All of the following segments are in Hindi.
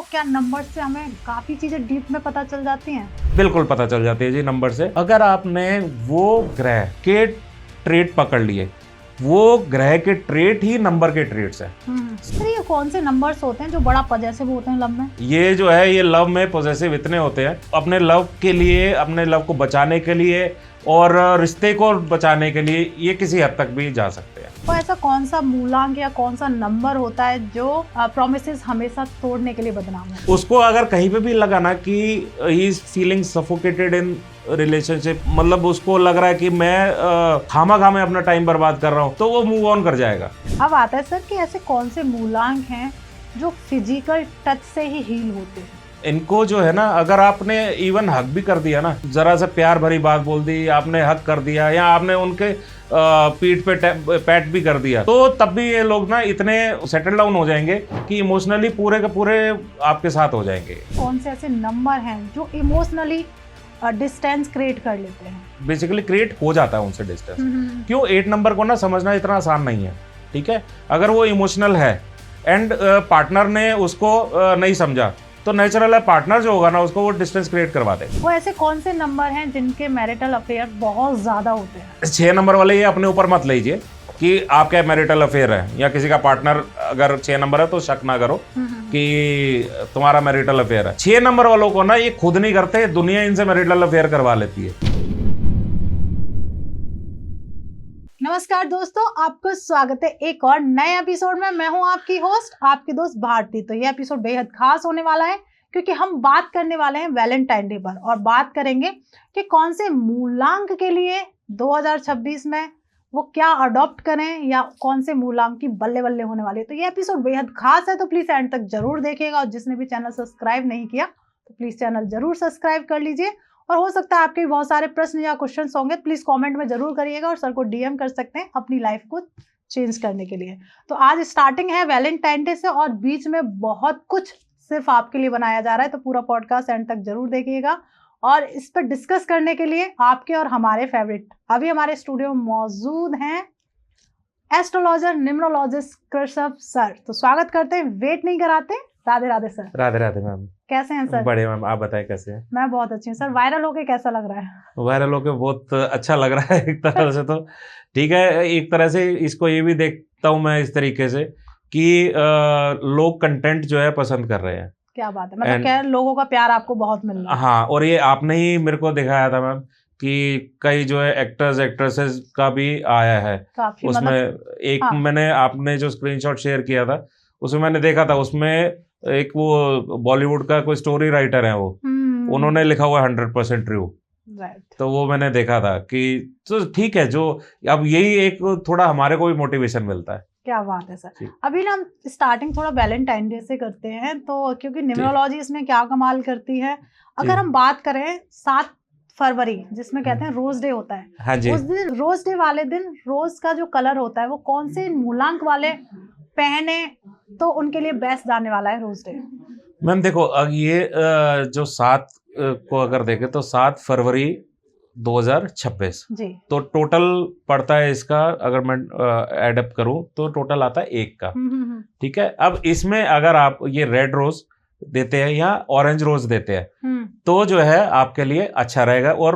तो क्या नंबर से हमें काफी चीजें डीप में पता चल जाती हैं? बिल्कुल पता चल जाती है जी नंबर से। अगर आपने वो ग्रह के ट्रेट पकड़ लिए, वो ग्रह के ट्रेट ही नंबर के ट्रेट्स हैं। सर ये कौन से नंबर्स होते हैं जो बड़ा पजेसिव होते हैं लव में? ये जो है ये लव में पॉजेसिव इतने होते हैं, अपने लव के लिए, अपने लव को बचाने के लिए और रिश्ते को बचाने के लिए ये किसी हद तक भी जा सकते हैं। तो ऐसा कौन सा मूलांक या कौन सा नंबर होता है जो प्रॉमिसेस हमेशा तोड़ने के लिए बदनाम है? उसको अगर कहीं पे भी लगा ना कि he is feeling suffocated in relationship, मतलब उसको लग रहा है कि मैं खामा में अपना टाइम बर्बाद कर रहा हूँ, तो वो मूव ऑन कर जाएगा। अब आता है सर कि ऐसे कौन से मूलांक हैं जो फिजिकल टच से ही हील होते हैं? इनको जो है ना, अगर आपने इवन हक भी कर दिया ना, जरा सा प्यार भरी बात बोल दी, आपने हक कर दिया या आपने उनके पीठ पे पैट भी कर दिया, तो तब भी ये लोग ना इतने सेटल डाउन हो जाएंगे कि इमोशनली पूरे के पूरे आपके साथ हो जाएंगे। कौन से ऐसे नंबर हैं जो इमोशनली डिस्टेंस क्रिएट कर लेते हैं? बेसिकली क्रिएट हो जाता है उनसे डिस्टेंस। क्यों? 8 नंबर को ना समझना इतना आसान नहीं है, ठीक है। अगर वो इमोशनल है एंड पार्टनर ने उसको नहीं समझा, तो नेचुरल है पार्टनर जो होगा ना उसको वो डिस्टेंस क्रिएट करवा दे। वो ऐसे कौन से नंबर हैं जिनके मैरिटल अफेयर बहुत ज्यादा होते हैं? 6 नंबर वाले ये अपने ऊपर मत लीजिए कि आपका मैरिटल अफेयर है या किसी का पार्टनर अगर 6 नंबर है तो शक ना करो कि तुम्हारा मैरिटल अफेयर है। 6 नंबर वालों को ना ये खुद नहीं करते, दुनिया इनसे मैरिटल अफेयर करवा लेती है। नमस्कार दोस्तों, आपको स्वागत है एक और नए एपिसोड में। मैं हूं आपकी होस्ट, आपकी दोस्त भारती। तो ये एपिसोड बेहद खास होने वाला है क्योंकि हम बात करने वाले हैं वैलेंटाइन डे पर और बात करेंगे कि कौन से मूलांक के लिए 2026 में वो क्या अडॉप्ट करें या कौन से मूलांक की बल्ले बल्ले होने वाली है। तो ये एपिसोड बेहद खास है, तो प्लीज एंड तक जरूर देखिएगा और जिसने भी चैनल सब्सक्राइब नहीं किया तो प्लीज चैनल जरूर सब्सक्राइब कर लीजिए। और हो सकता है आपके बहुत सारे प्रश्न या क्वेश्चन होंगे, प्लीज कमेंट में जरूर करिएगा और सर को डीएम कर सकते हैं अपनी लाइफ को चेंज करने के लिए। तो आज स्टार्टिंग है वैलेंटाइन डे से और बीच में बहुत कुछ सिर्फ आपके लिए बनाया जा रहा है, तो पूरा पॉडकास्ट एंड तक जरूर देखिएगा। और इस पर डिस्कस करने के लिए आपके और हमारे फेवरेट अभी हमारे स्टूडियो में मौजूद हैं एस्ट्रोलॉजर न्यूमरोलॉजिस्ट कृषभ सर। तो स्वागत करते हैं, वेट नहीं कराते। राधे राधे सर। राधे राधे मैम। कैसे हैं सर? बढ़िया मैम, आप बताएं कैसे हैं? मैं बहुत अच्छी हूँ सर। वायरल होके कैसा लग रहा है? वायरल होके बहुत अच्छा लग रहा है एक तरह से, तो ठीक है। एक तरह से इसको ये भी देखता हूँ मैं इस तरीके से कि लोग कंटेंट जो है पसंद कर रहे हैं। क्या बात है, मतलब क्या लोगों का प्यार आपको बहुत मिल रहा है? हाँ, और ये आपने ही मेरे को दिखाया था मैम कि कई जो है एक्टर्स एक्ट्रेसेस का भी आया है काफी, उसमें मतलब एक हाँ। मैंने आपने जो स्क्रीनशॉट शेयर किया था उसमें मैंने देखा था, उसमें एक वो बॉलीवुड का कोई स्टोरी राइटर है, वो उन्होंने लिखा हुआ है 100% ट्रू। राइट। तो वो मैंने देखा था कि तो ठीक है, जो अब यही एक थोड़ा हमारे को भी मोटिवेशन मिलता है। क्या बात है सर। अभी ना हम स्टार्टिंग थोड़ा वैलेंटाइन डे से करते हैं, तो क्योंकि न्यूमरोलॉजी इसमें क्या कमाल करती है। अगर हम बात करें 7 फरवरी जिसमें कहते हैं रोज डे होता है, हाँ जी। उस दिन रोज डे वाले दिन रोज का जो कलर होता है वो कौन से मूलांक वाले पहने तो उनके लिए बेस्ट जाने वाला है रोज डे? मैम देखो, ये जो 7 को अगर देखें तो 7 फरवरी 2026 जी। तो टोटल पड़ता है इसका, अगर मैं एडअप करूं तो टोटल आता है 1 का। ठीक है। अब इसमें अगर आप ये रेड रोज देते हैं या ऑरेंज रोज देते हैं तो जो है आपके लिए अच्छा रहेगा, और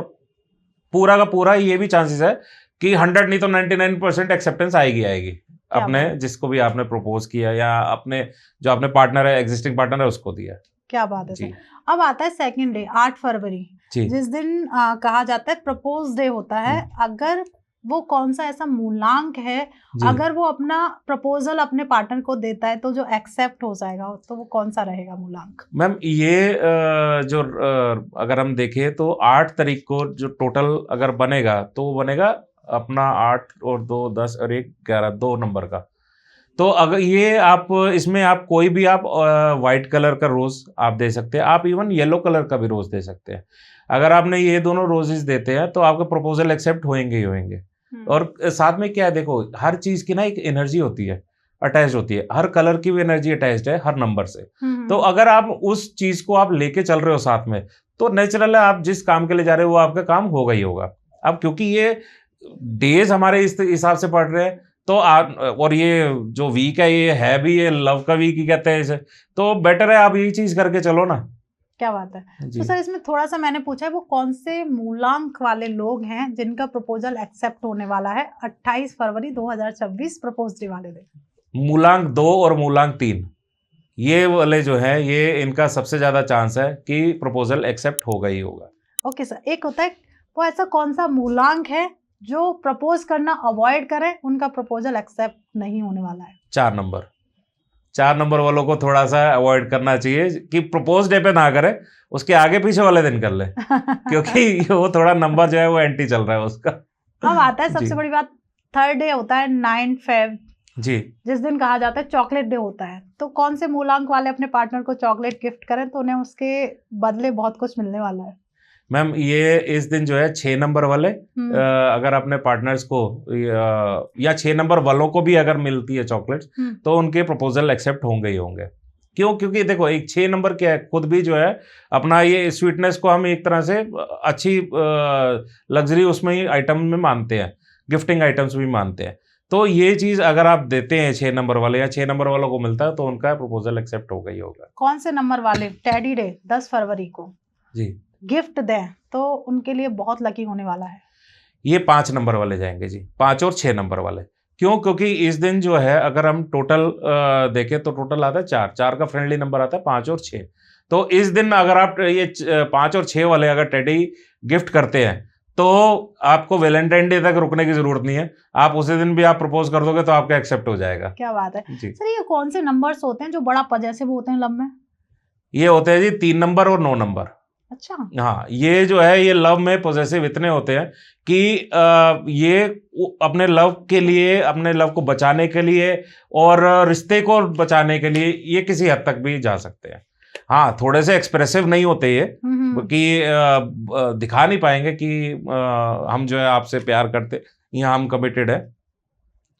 पूरा का पूरा ये भी चांसेस है कि 100 नहीं तो 99% एक्सेप्टेंस आएगी अपने जिसको भी आपने प्रपोज किया या अपने जो आपने पार्टनर है, एग्जिस्टिंग पार्टनर है, उसको दिया। क्या बात है सर। अब आता है सेकंड डे 8 फरवरी जिस दिन कहा जाता है प्रपोज डे होता है। अगर वो कौन सा ऐसा मूलांक है, अगर वो अपना प्रपोजल अपने पार्टनर को देता है तो जो एक्सेप्ट हो जाएगा, तो वो कौन सा रहेगा मूलांक? मैम ये जो अगर हम देखें तो 8 तारीख को जो टोटल अगर बनेगा तो वो बनेगा अपना 8 और 2 10 और 1 11 2 नंबर का। तो अगर ये आप इसमें आप कोई भी आप वाइट कलर का रोज आप दे सकते हैं, आप इवन येलो कलर का भी रोज दे सकते हैं। अगर आपने ये दोनों रोजेस देते हैं तो आपके प्रपोजल एक्सेप्ट होंगे ही होंगे। और साथ में क्या है, देखो हर चीज की ना एक एनर्जी होती है, अटैच होती है, हर कलर की भी एनर्जी अटैच्ड है हर नंबर से। तो अगर आप उस चीज को आप लेके चल रहे हो साथ में, तो नेचुरल है आप जिस काम के लिए जा रहे हो वो आपका काम होगा ही होगा। अब क्योंकि ये डेज हमारे इस हिसाब से पड़ रहे हैं तो और ये जो वीक है ये है भी, ये लव का वीक ही कहते हैं इसे, तो बेटर है आप यही चीज करके चलो ना। क्या बात है। जी। तो सर इसमें थोड़ा सा मैंने पूछा है वो कौन से मूलांक वाले लोग हैं जिनका प्रपोजल एक्सेप्ट होने वाला है 28 फरवरी 2026 प्रपोज डे वाले दिन। मूलांक 2 और मूलांक 3 ये वाले जो है, ये इनका सबसे ज्यादा चांस है कि प्रपोजल एक्सेप्ट होगा ही होगा। ओके सर, एक होता है वो ऐसा कौन सा मूलांक है जो प्रपोज करना अवॉइड करें, उनका प्रपोजल एक्सेप्ट नहीं होने वाला है? 4 नंबर वालों को थोड़ा सा अवॉइड करना चाहिए कि प्रपोज डे पे ना करे, उसके आगे पीछे वाले दिन कर ले क्योंकि वो थोड़ा नंबर जो है वो एंटी चल रहा है उसका। अब आता है सबसे बड़ी बात, थर्ड डे होता है 9 फेब जी, जिस दिन कहा जाता है चॉकलेट डे होता है। तो कौन से मूलांक वाले अपने पार्टनर को चॉकलेट गिफ्ट करें तो उन्हें उसके बदले बहुत कुछ मिलने वाला है? मैम ये इस दिन जो है 6 नंबर वाले अगर अपने पार्टनर्स को या 6 नंबर वालों को भी अगर मिलती है चॉकलेट्स तो उनके प्रपोजल एक्सेप्ट होंगे ही होंगे। क्यों? क्योंकि देखो एक 6 नंबर क्या है, खुद भी जो है अपना ये स्वीटनेस को हम एक तरह से अच्छी लग्जरी उसमें ही आइटम में मानते हैं, गिफ्टिंग आइटम्स भी मानते हैं। तो ये चीज अगर आप देते हैं 6 नंबर वाले या 6 नंबर वालों को मिलता है तो उनका प्रपोजल एक्सेप्ट होगा ही होगा। कौन से नंबर वाले टेडी डे 10 फरवरी को जी गिफ्ट दें तो उनके लिए बहुत लकी होने वाला है? ये 5 नंबर वाले जाएंगे जी, 5 और 6 नंबर वाले। क्यों? क्योंकि इस दिन जो है अगर हम टोटल देखें तो टोटल आता है 4, 4 का फ्रेंडली नंबर आता है 5 और 6। तो इस दिन अगर आप ये 5 और 6 वाले अगर टेडी गिफ्ट करते हैं तो आपको वैलेंटाइन डे तक रुकने की जरूरत नहीं है, आप उसी दिन भी आप प्रपोज कर दोगे तो आपका एक्सेप्ट हो जाएगा। क्या बात है जी। सर, ये कौन से नंबर्स होते हैं जो बड़ा पजेसिव होते हैं लव में? ये होते हैं जी 3 नंबर और 9 नंबर। अच्छा। हाँ, ये जो है ये लव में पॉजेसिव इतने होते हैं कि ये अपने लव के लिए, अपने लव को बचाने के लिए और रिश्ते को बचाने के लिए ये किसी हद तक भी जा सकते हैं। हाँ, थोड़े से एक्सप्रेसिव नहीं होते ये कि दिखा नहीं पाएंगे कि हम जो है आपसे प्यार करते या हम कमिटेड है,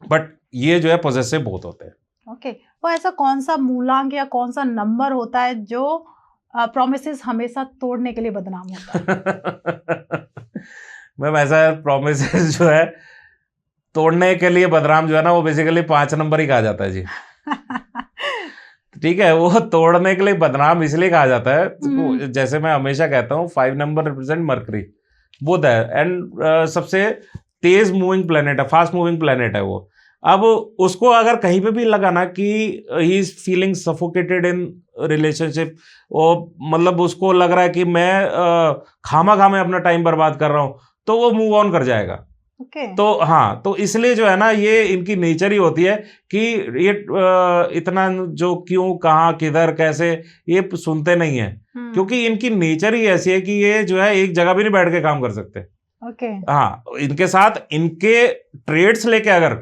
बट ये जो है पॉजेसिव बहुत होते हैं। ओके, वो ऐसा कौन सा मूलांक या कौन सा नंबर होता है जो प्रॉमिसेस हमेशा तोड़ने के लिए बदनाम होता है? मैम ऐसा प्रॉमिसेस जो है तोड़ने के लिए बदनाम जो है ना, वो बेसिकली 5 नंबर ही कहा जाता है जी। ठीक है, वो तोड़ने के लिए बदनाम इसलिए कहा जाता है, जैसे मैं हमेशा कहता हूँ 5 नंबर रिप्रेजेंट मरकरी, बुध है, एंड सबसे तेज मूविंग प्लेनेट है, फास्ट मूविंग प्लेनेट है वो। अब उसको अगर कहीं पे भी लगाना कि he is feeling suffocated in relationship, और मतलब उसको लग रहा है कि मैं खामा में अपना टाइम बर्बाद कर रहा हूं, तो वो मूव ऑन कर जाएगा। तो हाँ, तो इसलिए जो है ना ये इनकी नेचर ही होती है कि ये इतना जो क्यों, कहाँ, किधर, कैसे, ये सुनते नहीं है, क्योंकि इनकी नेचर ही ऐसी है कि ये जो है एक जगह भी नहीं बैठ के काम कर सकते। हाँ, इनके साथ इनके ट्रेड्स लेके अगर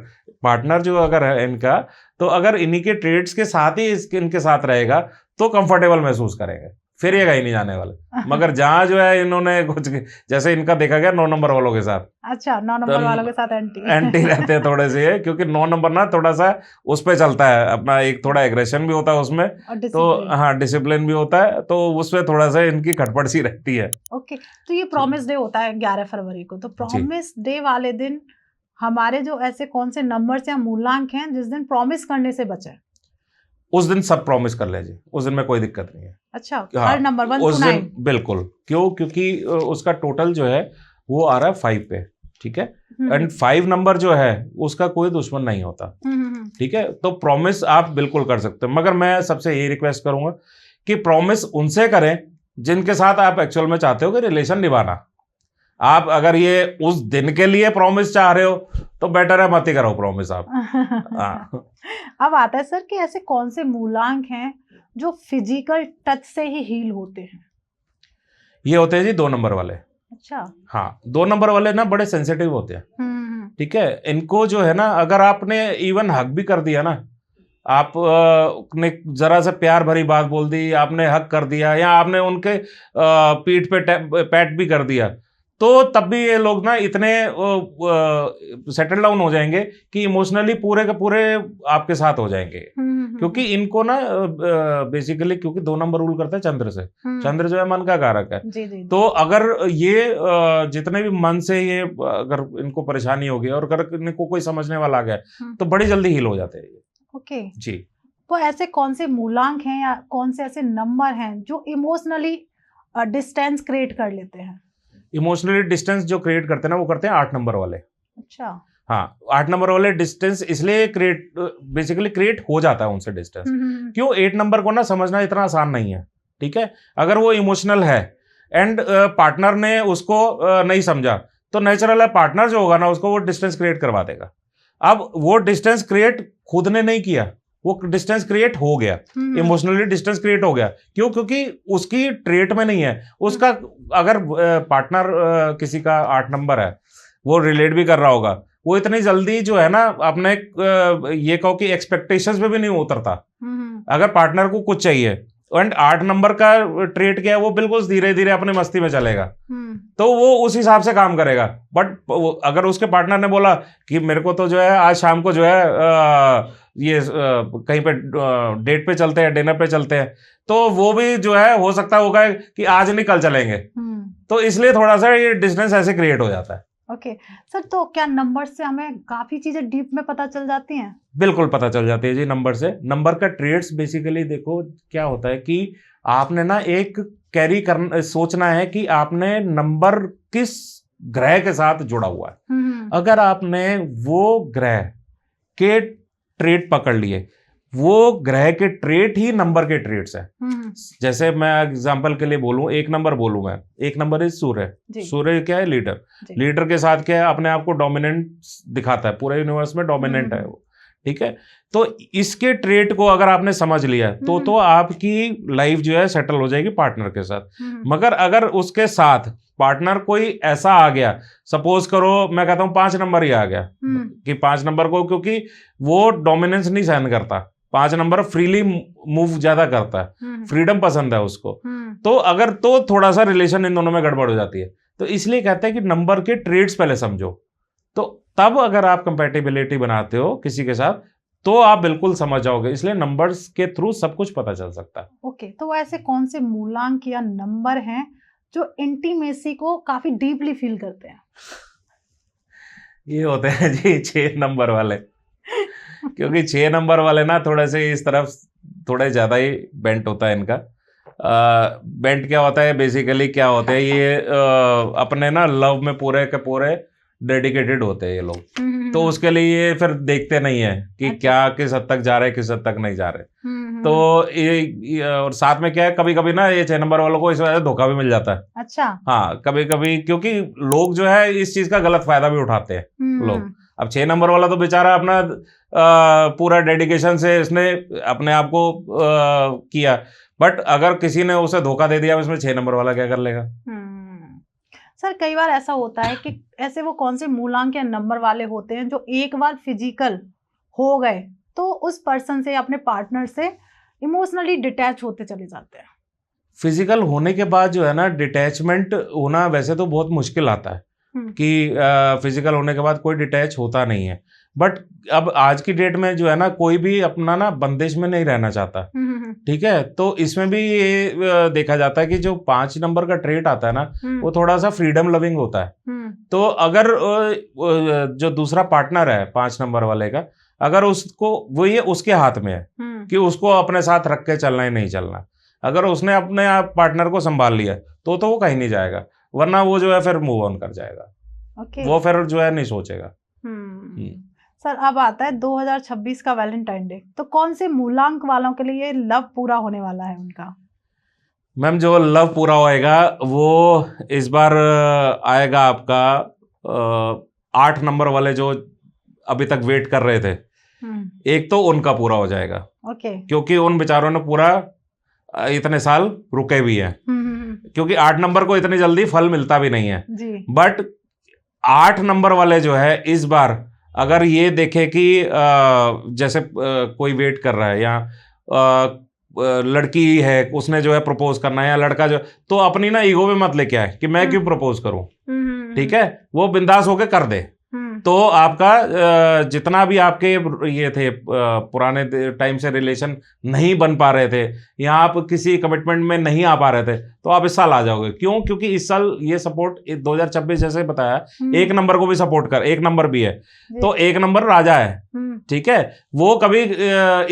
पार्टनर जो अगर है इनका, तो अगर इन्हीं के ट्रेड्स के साथ ही इनके साथ रहेगा तो कंफर्टेबल महसूस करेंगे, फिर ये कहीं नहीं जाने वाले। मगर जहां जो है इन्होंने कुछ, जैसे इनका देखा गया 9 नंबर वालों के साथ, अच्छा 9 नंबर वालों के साथ एंटी रहते हैं थोड़े से, क्योंकि 9 नंबर ना थोड़ा सा उस पे चलता है अपना, एक थोड़ा एग्रेशन भी होता है उसमें, तो हाँ डिसिप्लिन भी होता है, तो उसमें थोड़ा सा इनकी खटपट सी रहती है। ओके, तो ये प्रॉमिस डे होता है 11 फरवरी को, तो प्रॉमिस डे वाले दिन हमारे जो ऐसे कौन से नंबर्स या मूलांक हैं जिस दिन प्रॉमिस करने से बचे? उस दिन सब प्रॉमिस कर ले जी, उस दिन में कोई दिक्कत नहीं है। अच्छा, हर नंबर 1 उस दिन बिल्कुल। क्यों? क्योंकि उसका टोटल जो है वो आ रहा है 5 पे, ठीक है, एंड 5 नंबर जो है उसका कोई दुश्मन नहीं होता, ठीक है। तो प्रॉमिस आप बिल्कुल कर सकते हो, मगर मैं सबसे यही रिक्वेस्ट करूंगा कि प्रॉमिस उनसे करें जिनके साथ आप एक्चुअल में चाहते हो कि रिलेशन निभाना। आप अगर ये उस दिन के लिए प्रॉमिस चाह रहे हो तो बेटर है मत ही करो प्रॉमिस आप। अब आता है सर कि ऐसे कौन से मूलांक हैं जो फिजिकल टच से ही हील होते हैं? ये होते हैं जी 2 नंबर वाले। अच्छा। हाँ, 2 नंबर वाले ना बड़े सेंसिटिव होते हैं, ठीक है। इनको जो है ना, अगर आपने इवन हक भी कर दिया ना, आप ने जरा सा प्यार भरी बात बोल दी, आपने हक कर दिया या आपने उनके पीठ पे पैट भी कर दिया, तो तब भी ये लोग ना इतने सेटल डाउन हो जाएंगे कि इमोशनली पूरे के पूरे आपके साथ हो जाएंगे। क्योंकि इनको ना बेसिकली क्योंकि 2 नंबर रूल करता है चंद्र से। चंद्र जो है मन का कारक है। जी। तो अगर ये जितने भी मन से ये अगर इनको परेशानी होगी और अगर इनको कोई समझने वाला आ गया तो बड़ी जल्दी हील हो जाते हैं ये। ओके जी। तो ऐसे कौन से मूलांक हैं या कौन से ऐसे नंबर हैं जो इमोशनली डिस्टेंस क्रिएट कर लेते हैं? इमोशनली डिस्टेंस जो क्रिएट करते हैं ना वो करते हैं 8 नंबर वाले। अच्छा। हाँ, 8 नंबर वाले डिस्टेंस इसलिए बेसिकली क्रिएट हो जाता है उनसे डिस्टेंस। क्यों? 8 नंबर को ना समझना इतना आसान नहीं है। ठीक है, अगर वो इमोशनल है एंड पार्टनर ने उसको नहीं समझा तो नेचुरल है पार्टनर जो होगा ना उसको वो डिस्टेंस क्रिएट करवा देगा। अब वो डिस्टेंस क्रिएट खुद ने नहीं किया, वो डिस्टेंस क्रिएट हो गया, इमोशनली डिस्टेंस क्रिएट हो गया। क्यों? क्योंकि उसकी ट्रेट में नहीं है उसका। अगर पार्टनर किसी का 8 नंबर है, वो रिलेट भी कर रहा होगा, वो इतनी जल्दी जो है ना अपने ये कहो कि एक्सपेक्टेशंस पे भी नहीं उतरता। अगर पार्टनर को कुछ चाहिए एंड 8 नंबर का ट्रेट क्या है, वो बिल्कुल धीरे धीरे अपने मस्ती में चलेगा, तो वो उस हिसाब से काम करेगा। बट अगर उसके पार्टनर ने बोला कि मेरे को तो जो है आज शाम को जो है ये कहीं पे डेट पे चलते हैं, डिनर पे चलते हैं, तो वो भी जो है हो सकता होगा कि आज नहीं कल चलेंगे। तो इसलिए थोड़ा सा ये डिस्टेंस ऐसे क्रिएट हो जाता है। ओके सर, तो क्या नंबर से हमें काफी चीजें डीप में पता चल जाती हैं? बिल्कुल पता चल जाती है जी नंबर से। नंबर का ट्रेड्स बेसिकली देखो क्या होता है कि आपने ना एक कैरी करना, सोचना है कि आपने नंबर किस ग्रह के साथ जुड़ा हुआ है। अगर आपने वो ग्रह के ट्रेड पकड़ लिए, वो ग्रह के ट्रेट ही नंबर के ट्रेट्स हैं। जैसे मैं एग्जांपल के लिए बोलूं, 1 नंबर बोलूं मैं, 1 नंबर इज सूर्य। सूर्य क्या है? लीडर। लीडर के साथ क्या है? अपने आप को डोमिनेंट दिखाता है, पूरे यूनिवर्स में डोमिनेंट है वो। ठीक है, तो इसके ट्रेट को अगर आपने समझ लिया तो आपकी लाइफ जो है सेटल हो जाएगी पार्टनर के साथ। मगर अगर उसके साथ पार्टनर कोई ऐसा आ गया, सपोज करो मैं कहता हूं 5 नंबर ही आ गया कि 5 नंबर को, क्योंकि वो डोमिनेंस नहीं सहन करता, 5 नंबर फ्रीली मूव ज्यादा करता है, फ्रीडम पसंद है उसको, तो अगर तो थोड़ा सा रिलेशन इन दोनों में गड़बड़ हो जाती है। तो इसलिए कहते हैं कि नंबर के ट्रेड्स पहले समझो, तो तब अगर आप कंपैटिबिलिटी बनाते हो किसी के साथ तो आप बिल्कुल समझ जाओगे। इसलिए नंबर्स के थ्रू सब कुछ पता चल सकता है। ओके, तो ऐसे कौन से मूलांक या नंबर हैं जो इंटीमेसी को काफी डीपली फील करते हैं? ये होते हैं जी 6 नंबर वाले। क्योंकि 6 नंबर वाले ना थोड़े से इस तरफ थोड़े ज्यादा ही बेंट होता है इनका। बेंट क्या होता है बेसिकली, क्या होते हैं ये अपने ना लव में पूरे के पूरे डेडिकेटेड होते हैं ये लोग। तो उसके लिए ये फिर देखते नहीं है कि अच्छा, क्या किस हद तक जा रहे किस हद तक नहीं जा रहे। तो ये और साथ में क्या है, कभी कभी ना ये 6 नंबर वालों को इस वजह से धोखा भी मिल जाता है। अच्छा। हाँ, कभी कभी क्योंकि लोग जो है इस चीज का गलत फायदा भी उठाते हैं लोग। अब 6 नंबर वाला तो बेचारा अपना पूरा डेडिकेशन से इसने अपने आप को किया, बट अगर किसी ने उसे धोखा दे दिया उसमें 6 नंबर वाला क्या कर लेगा? सर कई बार ऐसा होता है कि ऐसे वो कौन से मूलांक या नंबर वाले होते हैं जो एक बार फिजिकल हो गए तो उस पर्सन से अपने पार्टनर से इमोशनली डिटैच होते चले जाते हैं? फिजिकल होने के बाद जो है ना डिटैचमेंट होना वैसे तो बहुत मुश्किल आता है कि फिजिकल होने के बाद कोई डिटैच होता नहीं है। बट अब आज की डेट में जो है ना कोई भी अपना ना बंदिश में नहीं रहना चाहता। ठीक है, तो इसमें भी ये देखा जाता है कि जो 5 नंबर का ट्रेट आता है ना वो थोड़ा सा फ्रीडम लविंग होता है। तो अगर जो दूसरा पार्टनर है 5 नंबर वाले का, अगर उसको वो ये उसके हाथ में है कि उसको अपने साथ रख के चलना ही नहीं चलना। अगर उसने अपने आप पार्टनर को संभाल लिया तो वो कहीं नहीं जाएगा, वरना वो जो है फिर मूव ऑन कर जाएगा। वो फिर जो है नहीं सोचेगा। सर अब आता है 2026 का वैलेंटाइन डे, तो कौन से मूलांक वालों के लिए लव पूरा होने वाला है उनका? मैम जो लव पूरा होएगा वो इस बार आएगा आपका 8 नंबर वाले जो अभी तक वेट कर रहे थे, एक तो उनका पूरा हो जाएगा। ओके। क्योंकि उन बेचारों ने पूरा इतने साल रुके भी हैं। क्योंकि 8 नंबर को इतनी जल्दी फल मिलता भी नहीं है जी। बट 8 नंबर वाले जो है इस बार अगर ये देखे कि जैसे कोई वेट कर रहा है या लड़की है, उसने जो है प्रपोज करना है, या लड़का जो, तो अपनी ना ईगो में मत लेके आए कि मैं क्यों प्रपोज करूं। ठीक है, वो बिंदास होके कर दे। तो आपका जितना भी आपके ये थे पुराने टाइम से रिलेशन नहीं बन पा रहे थे, या आप किसी कमिटमेंट में नहीं आ पा रहे थे, तो आप इस साल आ जाओगे। क्यों? क्योंकि इस साल ये सपोर्ट 2026 जैसे बताया, एक नंबर को भी सपोर्ट कर, एक नंबर भी है, तो एक नंबर राजा है। ठीक है, वो कभी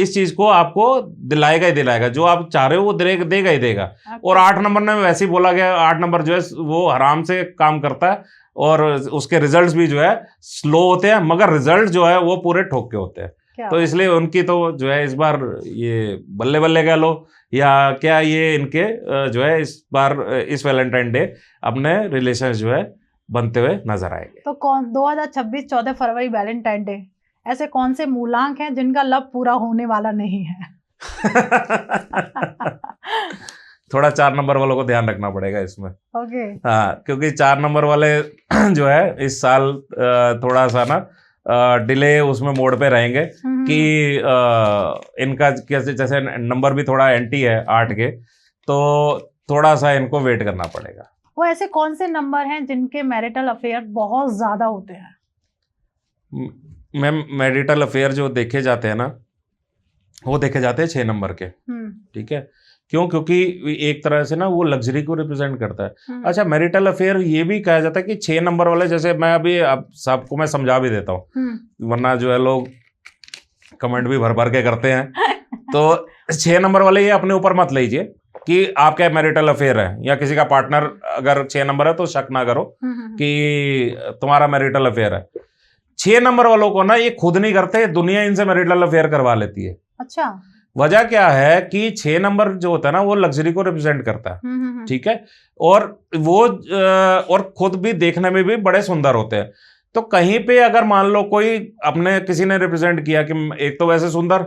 इस चीज को आपको दिलाएगा ही दिलाएगा, जो आप चाह रहे हो वो देगा ही देगा। और 8 नंबर में वैसे ही बोला गया, 8 नंबर जो है वो आराम से काम करता है, और उसके रिजल्ट्स भी जो है स्लो होते हैं, मगर रिजल्ट जो है वो पूरे ठोक के होते हैं। तो इसलिए उनकी तो जो है इस बार ये बल्ले बल्ले कह लो, या क्या, ये इनके जो है इस बार इस वैलेंटाइन डे अपने रिलेशन जो है बनते हुए नजर आएंगे। तो कौन 2026 14 फरवरी वैलेंटाइन डे, ऐसे कौन से मूलांक हैं जिनका लव पूरा होने वाला नहीं है? थोड़ा 4 नंबर वालों को ध्यान रखना पड़ेगा इसमें। ओके। हाँ, क्योंकि 4 नंबर वाले जो है इस साल थोड़ा सा ना डिले उसमें मोड पे रहेंगे कि इनका कैसे, जैसे नंबर भी थोड़ा एंटी है 8 के, तो थोड़ा सा इनको वेट करना पड़ेगा। वो ऐसे कौन से नंबर हैं जिनके मैरिटल अफेयर बहुत ज्यादा होते हैं? मैम, मैरिटल अफेयर जो देखे जाते हैं ना, वो देखे जाते हैं 6 नंबर के। ठीक है, क्यों? क्योंकि एक तरह से ना वो लग्जरी को रिप्रेजेंट करता है। अच्छा, मैरिटल अफेयर ये भी कहा जाता है कि 6 नंबर वाले, जैसे मैं अभी अब सबको मैं समझा भी देता हूँ, वरना जो है लोग कमेंट भी भर भर के करते हैं। तो 6 नंबर वाले ये अपने ऊपर मत लीजिए कि आपका मैरिटल अफेयर है, या किसी का पार्टनर अगर 6 नंबर है तो शक ना करो कि तुम्हारा मैरिटल अफेयर है। 6 नंबर वालों को ना ये खुद नहीं करते, दुनिया इनसे मैरिटल अफेयर करवा लेती है। अच्छा, वजह क्या है कि 6 नंबर जो होता है ना वो लग्जरी को रिप्रेजेंट करता है। ठीक है, और वो और खुद भी देखने में भी बड़े सुंदर होते हैं। तो कहीं पे अगर मान लो कोई अपने किसी ने रिप्रेजेंट किया कि एक तो वैसे सुंदर,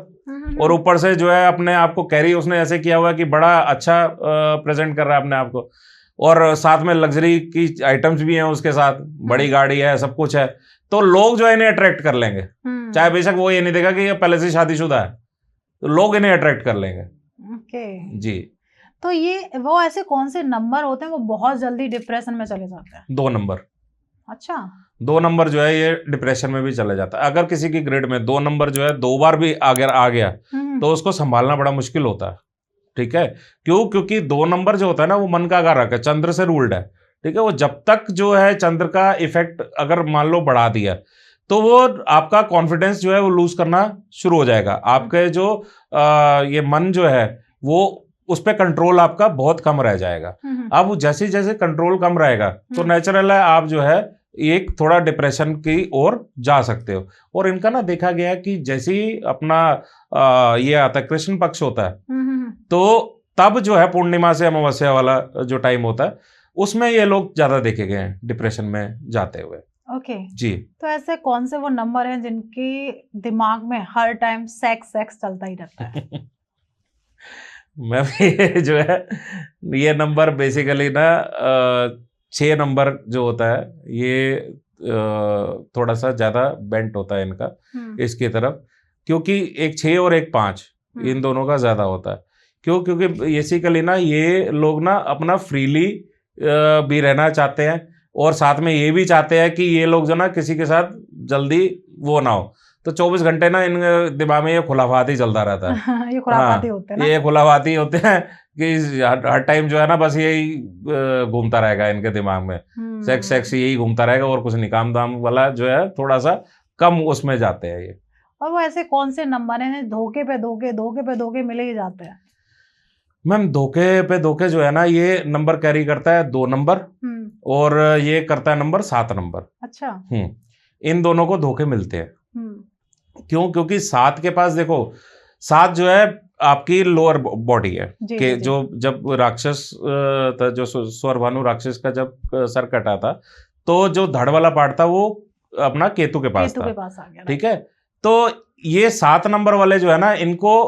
और ऊपर से जो है अपने आप को कैरी उसने ऐसे किया हुआ कि बड़ा अच्छा प्रेजेंट कर रहा है अपने आप को, और साथ में लग्जरी की आइटम्स भी हैं उसके साथ, बड़ी गाड़ी है, सब कुछ है, तो लोग जो है इन्हें अट्रैक्ट कर लेंगे। चाहे बेशक वो ये नहीं देगा कि ये पहले से शादीशुदा है, तो लोग इन्हें अट्रैक्ट कर लेंगे। ओके जी। तो ये वो ऐसे कौन से नंबर होते हैं वो बहुत जल्दी डिप्रेशन में चले जाते हैं? 2 नंबर। अच्छा, 2 नंबर जो है ये डिप्रेशन में भी चले जाता है। अगर किसी की ग्रिड में 2 नंबर जो है 2 बार भी अगर आ गया तो उसको संभालना बड़ा मुश्किल होता है। ठीक है, क्यों? क्योंकि 2 नंबर जो होता है ना वो मन का कारक है, चंद्र से रूल्ड है। ठीक है, वो जब तक जो है चंद्र का इफेक्ट अगर मान लो बढ़ा दिया, तो वो आपका कॉन्फिडेंस जो है वो लूज करना शुरू हो जाएगा। आपके जो ये मन जो है वो उस पर कंट्रोल आपका बहुत कम रह जाएगा। अब जैसे जैसे कंट्रोल कम रहेगा तो नेचुरल है आप जो है एक थोड़ा डिप्रेशन की ओर जा सकते हो। और इनका ना देखा गया कि जैसे ही अपना ये आता है कृष्ण पक्ष होता है, तो तब जो है पूर्णिमा से अमावस्या वाला जो टाइम होता है उसमें ये लोग ज्यादा देखे गए हैं डिप्रेशन में जाते हुए। ओके जी। तो ऐसे कौन से वो नंबर हैं जिनके दिमाग में हर टाइम सेक्स सेक्स चलता ही रहता है? मैम, ये जो है ये नंबर बेसिकली ना 6 नंबर जो होता है ये थोड़ा सा ज्यादा बेंट होता है इनका इसकी तरफ, क्योंकि एक 6 और एक 5 इन दोनों का ज्यादा होता है। क्यों? क्योंकि बेसिकली ना ये लोग ना अपना फ्रीली भी रहना चाहते हैं, और साथ में ये भी चाहते हैं कि ये लोग जो ना किसी के साथ जल्दी वो ना हो। तो 24 घंटे ना इन दिमाग में ये खुलाफात ही चलता रहता है। ये खुलाफाती होते हैं ना? ये खुलाफाती होते हैं कि हर टाइम जो है ना बस यही घूमता रहेगा इनके दिमाग में, सेक्स सेक्स यही घूमता रहेगा, और कुछ नहीं, काम दाम वाला जो है थोड़ा सा कम उसमें जाते हैं ये। और वो ऐसे कौन से नंबर हैं धोखे पे धोखे, धोखे पे धोखे मिले ही जाते हैं? मैम, धोखे पे धोखे जो है ना ये नंबर कैरी करता है 2 नंबर, और ये करता है नंबर 7 नंबर। अच्छा। इन दोनों को धोखे मिलते हैं। क्यों? क्योंकि 7 के पास देखो, 7 जो है आपकी लोअर बॉडी है कि जो जब राक्षस जो स्वरभानु राक्षस का जब सर कटा था, तो जो धड़ वाला पार्ट था वो अपना केतु के पास था। आ गया। ठीक है, तो ये 7 नंबर वाले जो है ना इनको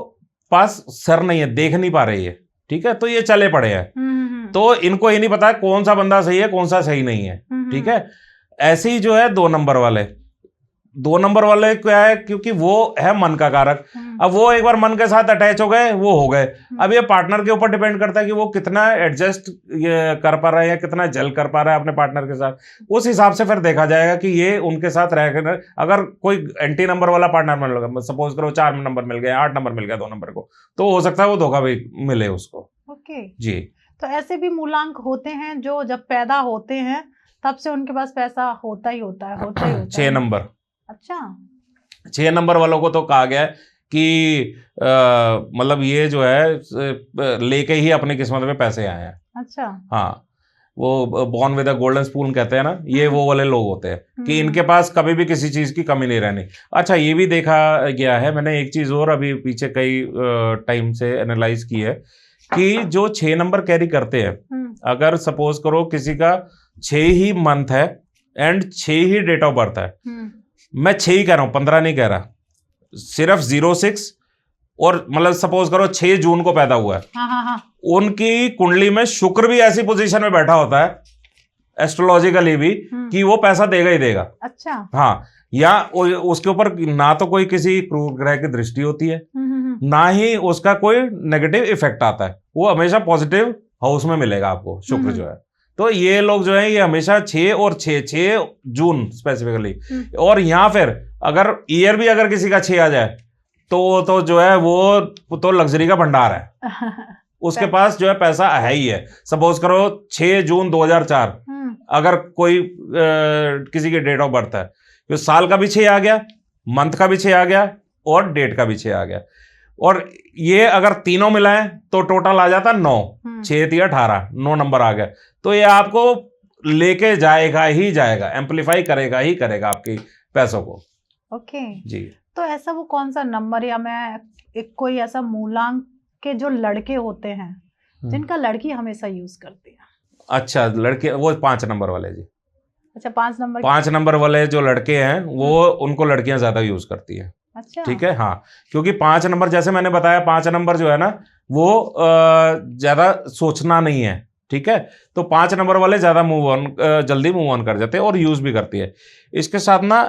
पास सर नहीं है, देख नहीं पा रही है। ठीक है, तो ये चले पड़े हैं। तो इनको ये नहीं पता कौन सा बंदा सही है कौन सा सही नहीं है। ठीक है, ऐसे ही जो है 2 नंबर वाले 2 नंबर वाले क्या है, क्योंकि वो है मन का कारक। अब वो एक बार मन के साथ अटैच हो गए, वो हो गए। अब ये पार्टनर के ऊपर डिपेंड करता है कि वो कितना एडजस्ट कर पा रहा है या कितना जल कर पा रहा है अपने पार्टनर के साथ। उस हिसाब से फिर देखा जाएगा कि ये उनके साथ रह, अगर कोई एंटी नंबर वाला पार्टनर मिल गया, सपोज करो 4 नंबर मिल गया, 8 नंबर मिल गया 2 नंबर को, तो हो सकता है वो धोखा भी मिले उसको। ओके जी। तो ऐसे भी मूलांक होते हैं जो जब पैदा होते हैं तब से उनके पास पैसा होता ही होता है, होता ही होता 6 है। नंबर। अच्छा 6 नंबर वालों को तो कहा गया है कि मतलब ये जो है लेके ही अपनी किस्मत में पैसे आए हैं। अच्छा हाँ, वो born with a golden spoon कहते हैं ना, ये वो वाले लोग होते हैं कि इनके पास कभी भी किसी चीज की कमी नहीं रहनी। अच्छा, ये भी देखा गया है, मैंने एक चीज और अभी पीछे कई टाइम से एनालाइज की है कि जो 6 नंबर कैरी करते हैं, अगर सपोज करो किसी का 6 ही मंथ है एंड 6 ही डेट ऑफ बर्थ है, मैं 6 ही कह रहा हूं, 15 नहीं कह रहा, सिर्फ 06 और मतलब सपोज करो 6 जून को पैदा हुआ है, हाँ। उनकी कुंडली में शुक्र भी ऐसी पोजीशन में बैठा होता है एस्ट्रोलॉजिकली भी कि वो पैसा देगा ही देगा। अच्छा हाँ, या उसके ऊपर ना तो कोई किसी क्रूर ग्रह की दृष्टि होती है, ना ही उसका कोई नेगेटिव इफेक्ट आता है, वो हमेशा पॉजिटिव हाउस में मिलेगा आपको शुक्र जो है। तो ये लोग जो है ये हमेशा 6 और 6 जून स्पेसिफिकली, और यहाँ फिर अगर ईयर भी अगर किसी का 6 आ जाए तो जो है वो तो लग्जरी का भंडार है, उसके पास जो है पैसा है ही है। सपोज करो 6 जून 2004 अगर कोई किसी की डेट ऑफ बर्थ है, तो साल का भी 6 आ गया, मंथ का भी 6 आ गया और डेट का भी 6 आ गया, और ये अगर तीनों मिलाएं तो टोटल आ जाता 9, 6 3 18, 9 नंबर आ गया। तो ये आपको लेके जाएगा ही जाएगा, एम्पलीफाई करेगा ही करेगा आपकी पैसों को। ओके जी। तो ऐसा वो कौन सा नंबर, या मैं एक कोई ऐसा मूलांक के जो लड़के होते हैं जिनका लड़की हमेशा यूज करती है? अच्छा, लड़के वो 5 नंबर वाले जी। अच्छा 5 नंबर 5 नंबर वाले जो लड़के हैं वो उनको लड़कियां ज्यादा यूज करती है। अच्छा ठीक है, हाँ, क्योंकि 5 नंबर जैसे मैंने बताया, 5 नंबर जो है ना वो ज्यादा सोचना नहीं है। ठीक है, तो 5 नंबर वाले ज्यादा जल्दी मूव ऑन कर जाते हैं और यूज भी करती है। इसके साथ ना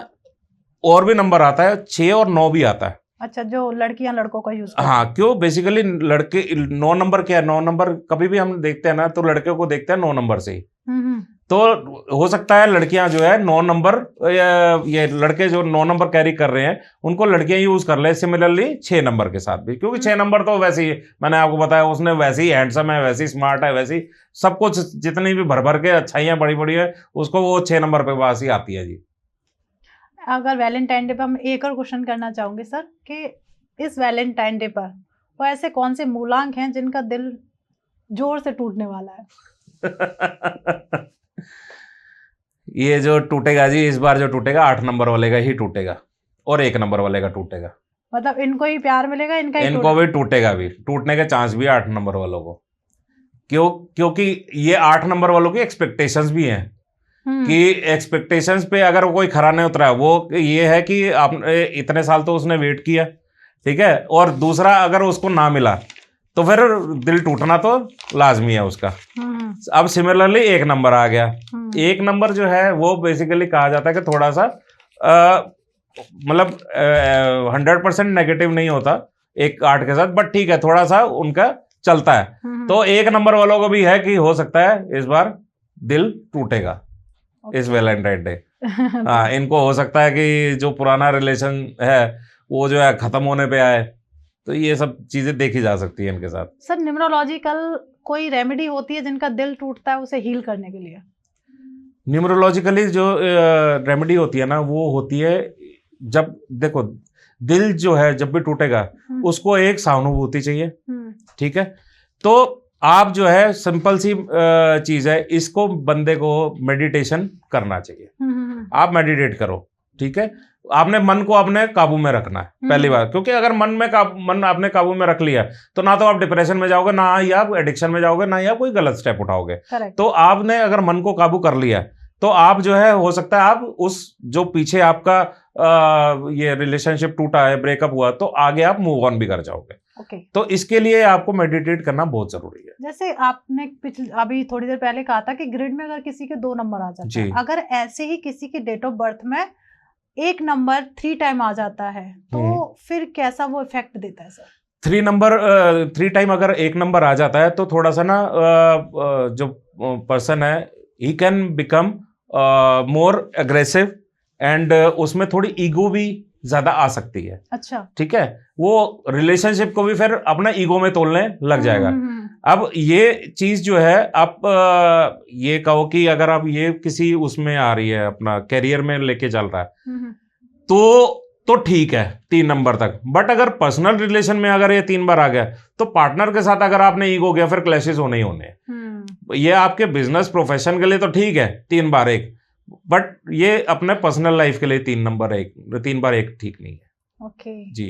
और भी नंबर आता है, 6 और 9 भी आता है। अच्छा, जो लड़कियां लड़कों का यूज करती हैं। हाँ, क्यों, बेसिकली लड़के 9 नंबर क्या है, 9 नंबर कभी भी हम देखते हैं ना तो लड़के को देखते हैं 9 नंबर से ही। तो हो सकता है लड़कियां जो है 9 नंबर, ये लड़के जो 9 नंबर कैरी कर रहे हैं उनको लड़कियां यूज कर ले सिमिलरली 6 नंबर के साथ भी, क्योंकि 6 नंबर तो वैसे ही मैंने आपको बताया उसने वैसे ही हैंडसम है, वैसे ही स्मार्ट है, वैसे ही सब कुछ जितनी भी भर भर के अच्छाइयां बड़ी बड़ी है उसको वो 6 नंबर पे पास ही आती है जी। अगर वैलेंटाइन डे पर हम एक और क्वेश्चन करना चाहूंगे सर कि इस वैलेंटाइन डे पर वो ऐसे कौन से मूलांक हैं जिनका दिल जोर से टूटने वाला है? ये जो टूटेगा जी इस बार, जो टूटेगा 8 नंबर वाले का ही टूटेगा और 1 नंबर वाले का टूटेगा। मतलब इनको ही प्यार मिलेगा, इनको भी टूटेगा, भी टूटने के चांस भी है 8 नंबर वालों को। क्योंकि ये 8 नंबर वालों की एक्सपेक्टेशंस भी हैं कि एक्सपेक्टेशंस पे अगर कोई खरा नहीं उतरा, वो ये है कि आपने इतने साल तो उसने वेट किया, ठीक है, और दूसरा अगर उसको ना मिला तो फिर दिल टूटना तो लाजमी है उसका। अब सिमिलरली 1 नंबर आ गया। 1 नंबर जो है वो बेसिकली कहा जाता है कि थोड़ा सा मतलब 100% नेगेटिव नहीं होता एक 8 के साथ, बट ठीक है थोड़ा सा उनका चलता है। तो 1 नंबर वालों को भी है कि हो सकता है इस बार दिल टूटेगा इस वैलेंटाइन डे। हाँ, इनको हो सकता है कि जो पुराना रिलेशन है वो जो है खत्म होने पे आए, तो ये सब चीजें देखी जा सकती है इनके साथ। सर न्यूमरोलॉजिकल कोई रेमेडी होती है जिनका दिल टूटता है उसे हील करने के लिए? न्यूमरोलॉजिकली जो रेमेडी होती है ना वो होती है, जब देखो दिल जो है जब भी टूटेगा उसको एक सहानुभूति चाहिए। ठीक है, तो आप जो है सिंपल सी चीज है, इसको बंदे को मेडिटेशन करना चाहिए। आप मेडिटेट करो, ठीक है, आपने मन को अपने काबू में रखना है पहली बार, क्योंकि अगर मन आपने काबू में रख लिया तो ना तो आप डिप्रेशन में जाओगे, ना ही आप एडिक्शन में जाओगे, ना ही आप कोई गलत स्टेप उठाओगे। तो आपने अगर मन को काबू कर लिया तो आप जो है हो सकता है आप उस जो पीछे आपका ये रिलेशनशिप टूटा है, ब्रेकअप हुआ, तो आगे आप मूव ऑन भी कर जाओगे। तो इसके लिए आपको मेडिटेट करना बहुत जरूरी है। जैसे आपने अभी थोड़ी देर पहले कहा था कि ग्रिड में अगर किसी के 2 नंबर आ जाते हैं, अगर ऐसे ही किसी की डेट ऑफ बर्थ में एक नंबर 3 टाइम आ जाता है तो फिर कैसा वो इफेक्ट देता है सर? 3 टाइम अगर एक नंबर आ जाता है तो थोड़ा सा ना जो पर्सन है he can become more aggressive and उसमें थोड़ी ईगो भी ज्यादा आ सकती है। अच्छा। ठीक है, वो रिलेशनशिप को भी फिर अपना ईगो में तोलने लग जाएगा। अब ये चीज जो है आप ये कहो कि अगर आप ये किसी उसमें आ रही है अपना कैरियर में लेके चल रहा है तो ठीक है 3 नंबर तक, बट अगर पर्सनल रिलेशन में अगर ये 3 बार आ गया तो पार्टनर के साथ अगर आपने ईगो गया फिर क्लैशेस होने ही होने। ये आपके बिजनेस प्रोफेशन के लिए तो ठीक है 3 बार एक, बट ये अपने पर्सनल लाइफ के लिए 3 बार एक ठीक नहीं है। ओके जी।